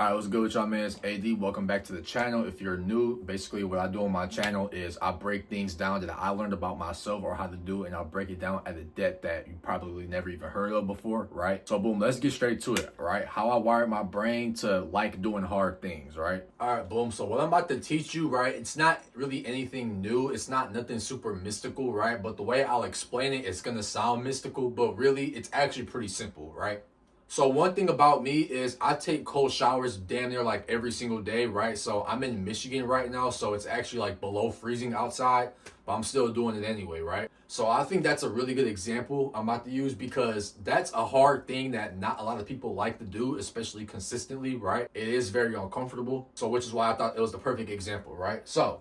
Alright, what's good with y'all, man? It's AD. Welcome back to the channel. If you're new, basically what I do on my channel is I break things down that I learned about myself or how to do it, and I'll break it down at a depth that you probably never even heard of before, right? So boom, let's get straight to it, right? How I wired my brain to like doing hard things, right? Alright, boom. So what I'm about to teach you, right, it's not really anything new. It's not nothing super mystical, right? But the way I'll explain it, it's gonna sound mystical, but really it's actually pretty simple, right? So one thing about me is I take cold showers damn near like every single day, right? So I'm in Michigan right now, so it's actually like below freezing outside, but I'm still doing it anyway, right? So I think that's a really good example I'm about to use because that's a hard thing that not a lot of people like to do, especially consistently, right? It is very uncomfortable. So which is why I thought it was the perfect example, right? So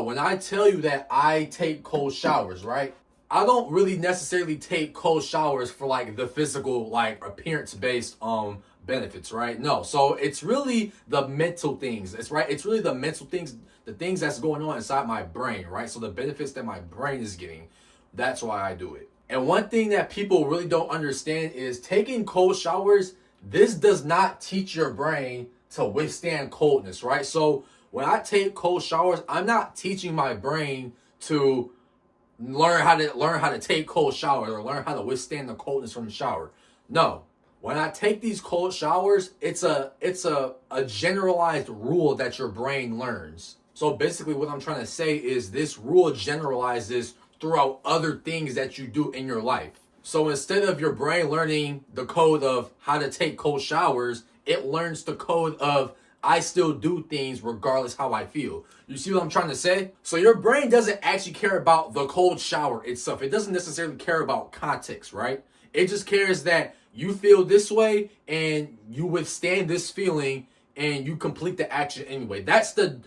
when I tell you that I take cold showers, right? I don't really necessarily take cold showers for like the physical, like appearance based benefits, right? No. So it's really the mental things. It's right. It's really the mental things, the things that's going on inside my brain, right? So the benefits that my brain is getting. That's why I do it. And one thing that people really don't understand is taking cold showers, this does not teach your brain to withstand coldness, right? So when I take cold showers, I'm not teaching my brain to learn how to take cold showers or learn how to withstand the coldness from the shower. No. When I take these cold showers, it's a generalized rule that your brain learns. So basically what I'm trying to say is this rule generalizes throughout other things that you do in your life. So instead of your brain learning the code of how to take cold showers, it learns the code of I still do things regardless how I feel. You see what I'm trying to say? So your brain doesn't actually care about the cold shower itself. It doesn't necessarily care about context, right? It just cares that you feel this way and you withstand this feeling and you complete the action anyway. That's the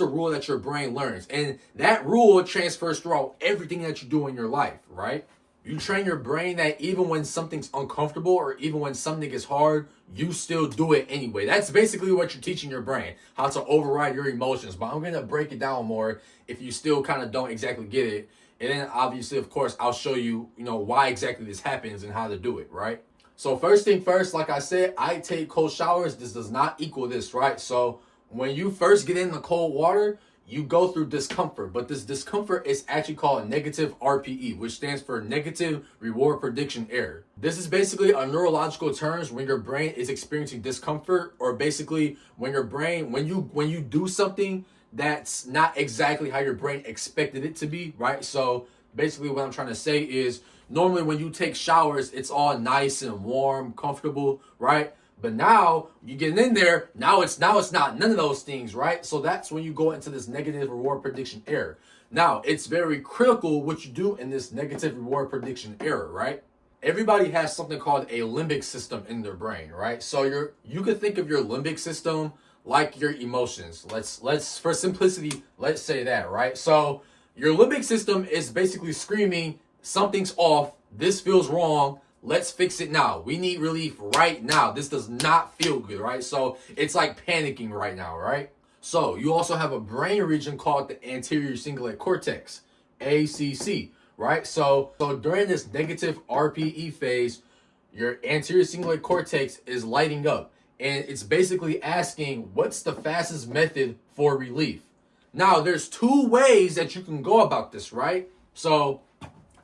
rule that your brain learns. And that rule transfers throughout everything that you do in your life, right? You train your brain that even when something's uncomfortable or even when something is hard, you still do it anyway. That's basically what you're teaching your brain, how to override your emotions. But I'm going to break it down more if you still kind of don't exactly get it. And then obviously, of course, I'll show you, why exactly this happens and how to do it, right? So first thing first, like I said, I take cold showers. This does not equal this, right? So when you first get in the cold water, you go through discomfort, but this discomfort is actually called negative RPE, which stands for negative reward prediction error. This is basically a neurological terms when your brain is experiencing discomfort, or basically when your brain, when you do something that's not exactly how your brain expected it to be, right? So basically what I'm trying to say is normally when you take showers, it's all nice and warm, comfortable, right? But now you get in there, now it's not none of those things, right? So that's when you go into this negative reward prediction error. Now, it's very critical what you do in this negative reward prediction error, right? Everybody has something called a limbic system in their brain, right? So you could think of your limbic system like your emotions. Let's for simplicity, let's say that, right? So your limbic system is basically screaming, something's off, this feels wrong. Let's fix it now. We need relief right now. This does not feel good, right? So it's like panicking right now, right? So you also have a brain region called the anterior cingulate cortex, ACC, right? So during this negative RPE phase, your anterior cingulate cortex is lighting up, and it's basically asking, what's the fastest method for relief? Now, there's two ways that you can go about this, right? So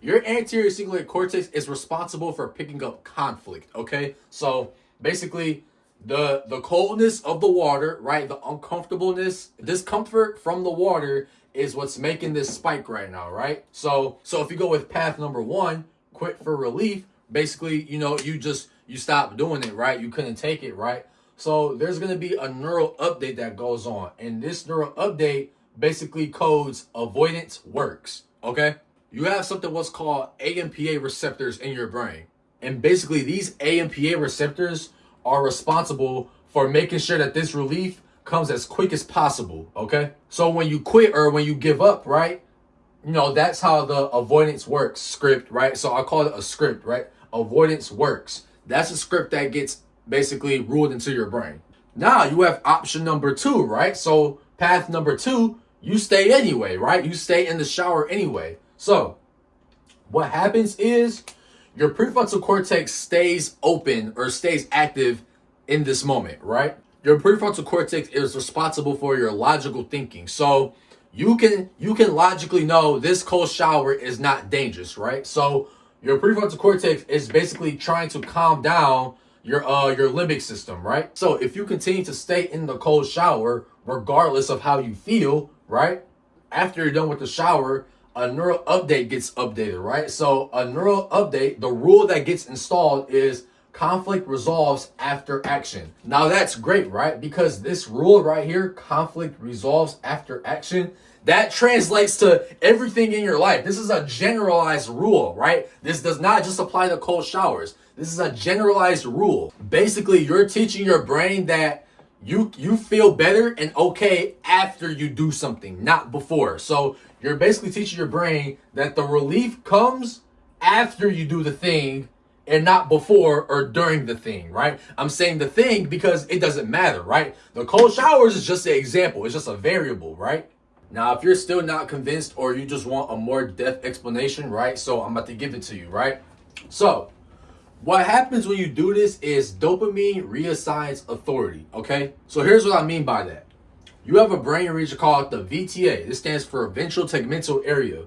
your anterior cingulate cortex is responsible for picking up conflict, okay? So basically, the coldness of the water, right? The uncomfortableness, discomfort from the water is what's making this spike right now, right? So if you go with path number one, quit for relief, basically, you stop doing it, right? You couldn't take it, right? So there's going to be a neural update that goes on. And this neural update basically codes avoidance works, okay? You have something what's called AMPA receptors in your brain. And basically these AMPA receptors are responsible for making sure that this relief comes as quick as possible, okay? So when you quit or when you give up, right? That's how the avoidance works script, right? So I call it a script, right? Avoidance works. That's a script that gets basically ruled into your brain. Now you have option number two, right? So path number two, you stay anyway, right? You stay in the shower anyway. So what happens is your prefrontal cortex stays open or stays active in this moment, right? your prefrontal cortex is responsible for your logical thinking. So you can logically know this cold shower is not dangerous, right? So your prefrontal cortex is basically trying to calm down your limbic system, right? So if you continue to stay in the cold shower, regardless of how you feel, right? After you're done with the shower, a neural update gets updated, right? So a neural update, the rule that gets installed is conflict resolves after action. Now that's great, right? Because this rule right here, conflict resolves after action, that translates to everything in your life. This is a generalized rule, right? This does not just apply to cold showers. This is a generalized rule. Basically, you're teaching your brain that you feel better and okay after you do something, not before. So you're basically teaching your brain that the relief comes after you do the thing and not before or during the thing, right? I'm saying the thing because it doesn't matter, right? The cold showers is just an example. It's just a variable, right? Now, if you're still not convinced or you just want a more depth explanation, right? So I'm about to give it to you, right? So what happens when you do this is dopamine reassigns authority, okay? So here's what I mean by that. You have a brain region called the VTA. This stands for ventral tegmental area.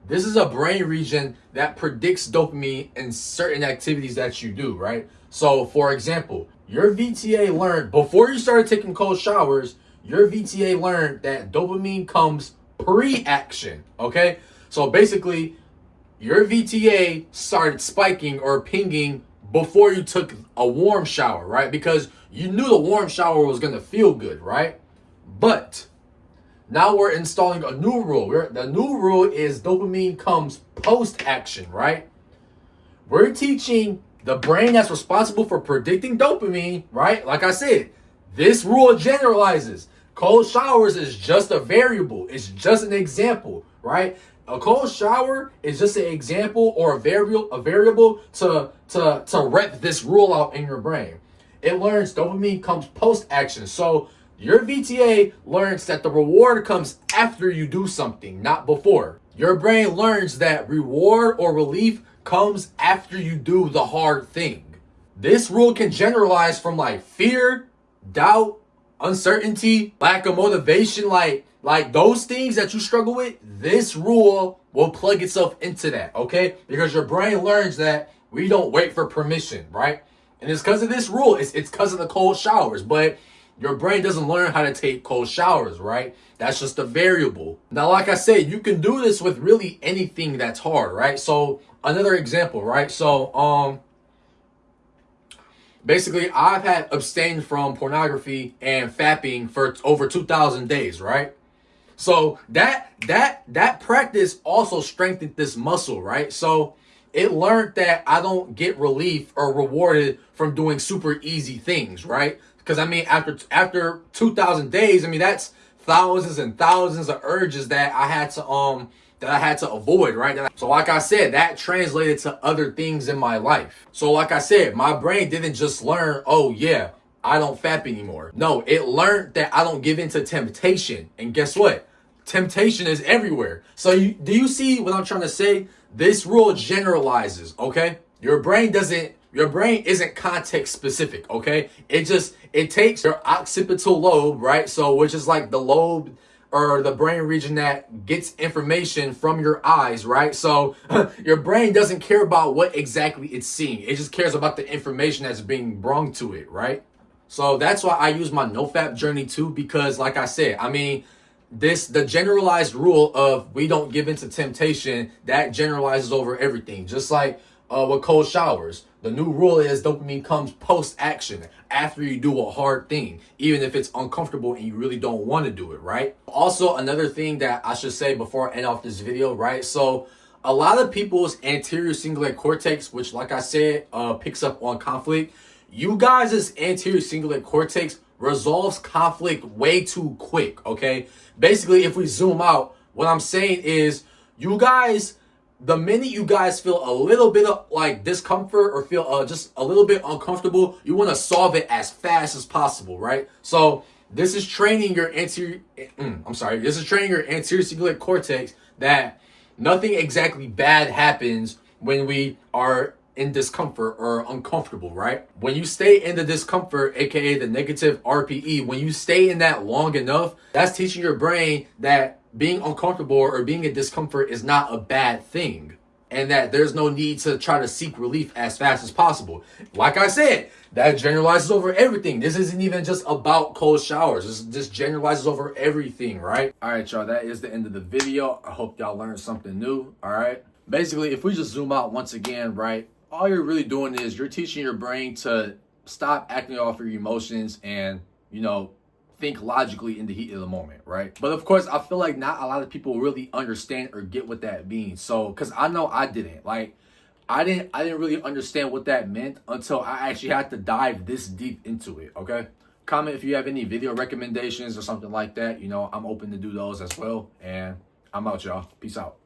This is a brain region that predicts dopamine in certain activities that you do, right? So for example, your VTA learned, before you started taking cold showers, your VTA learned that dopamine comes pre-action, okay? So basically, your VTA started spiking or pinging before you took a warm shower, right? Because you knew the warm shower was going to feel good, right? But now we're installing a new rule. The new rule is dopamine comes post-action, right? We're teaching the brain that's responsible for predicting dopamine, right? Like I said, this rule generalizes. Cold showers is just a variable. It's just an example, right? A cold shower is just an example or a variable to rep this rule out in your brain. It learns dopamine comes post-action. So your VTA learns that the reward comes after you do something, not before. Your brain learns that reward or relief comes after you do the hard thing. This rule can generalize from like fear, doubt, uncertainty, lack of motivation, like those things that you struggle with. This rule will plug itself into that, okay? Because your brain learns that we don't wait for permission, right? And it's because of this rule. It's because of the cold showers, but your brain doesn't learn how to take cold showers, right? That's just a variable. Now, like I said, you can do this with really anything that's hard, right? So another example, right? So basically, I've had abstained from pornography and fapping for over 2,000 days, right? So that practice also strengthened this muscle, right? So it learned that I don't get relief or rewarded from doing super easy things, right? Because I mean, after 2,000 days, I mean that's thousands and thousands of urges that I had to avoid, right? So like I said, that translated to other things in my life. So like I said, my brain didn't just learn, oh yeah, I don't fap anymore. No, it learned that I don't give in to temptation. And guess what? Temptation is everywhere. So do you see what I'm trying to say? This rule generalizes, okay? Your brain isn't context specific, okay? It takes your occipital lobe, right? So which is like the lobe or the brain region that gets information from your eyes, right? So your brain doesn't care about what exactly it's seeing. It just cares about the information that's being brung to it, right? So that's why I use my NoFap journey too, because like I said, I mean, the generalized rule of we don't give into temptation, that generalizes over everything. Just like with cold showers, the new rule is dopamine comes post-action, after you do a hard thing, even if it's uncomfortable and you really don't want to do it, right? Also, another thing that I should say before I end off this video, right? So a lot of people's anterior cingulate cortex, which like I said, picks up on conflict. You guys' anterior cingulate cortex resolves conflict way too quick, okay? Basically, if we zoom out, what I'm saying is you guys, the minute you guys feel a little bit of like discomfort or feel just a little bit uncomfortable, you want to solve it as fast as possible, right? So this is training your anterior cingulate cortex that nothing exactly bad happens when we are in discomfort or uncomfortable, right? When you stay in the discomfort, aka the negative RPE, when you stay in that long enough, that's teaching your brain that being uncomfortable or being in discomfort is not a bad thing, and that there's no need to try to seek relief as fast as possible. Like I said, that generalizes over everything. This isn't even just about cold showers. This generalizes over everything, right? All right, y'all, that is the end of the video. I hope y'all learned something new, all right? Basically, if we just zoom out once again, right, all you're really doing is you're teaching your brain to stop acting off your emotions and, think logically in the heat of the moment, right? But of course, I feel like not a lot of people really understand or get what that means. So, because I know I didn't. Like, I didn't really understand what that meant until I actually had to dive this deep into it, okay? Comment if you have any video recommendations or something like that. I'm open to do those as well. And I'm out, y'all. Peace out.